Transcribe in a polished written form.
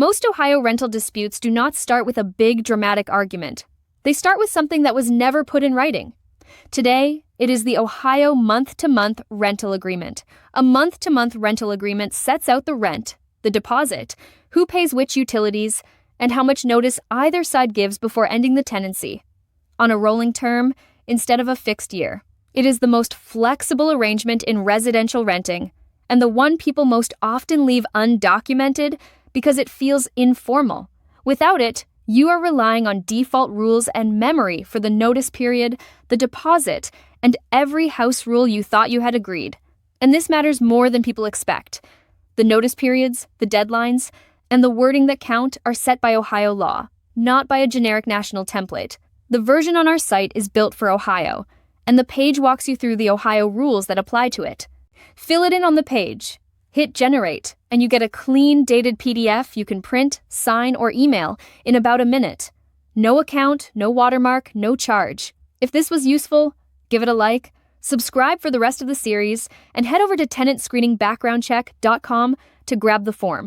Most Ohio rental disputes do not start with a big dramatic argument. They start with something that was never put in writing. Today, it is the Ohio month-to-month rental agreement. A month-to-month rental agreement sets out the rent, the deposit, who pays which utilities, and how much notice either side gives before ending the tenancy. On a rolling term, instead of a fixed year. It is the most flexible arrangement in residential renting, and the one people most often leave undocumented because it feels informal. Without it, you are relying on default rules and memory for the notice period, the deposit, and every house rule you thought you had agreed. And this matters more than people expect. The notice periods, the deadlines, and the wording that count are set by Ohio law, not by a generic national template. The version on our site is built for Ohio, and the page walks you through the Ohio rules that apply to it. Fill it in on the page, hit generate, and you get a clean, dated PDF you can print, sign, or email in about a minute. No account, no watermark, no charge. If this was useful, give it a like, subscribe for the rest of the series, and head over to tenantscreeningbackgroundcheck.com to grab the form.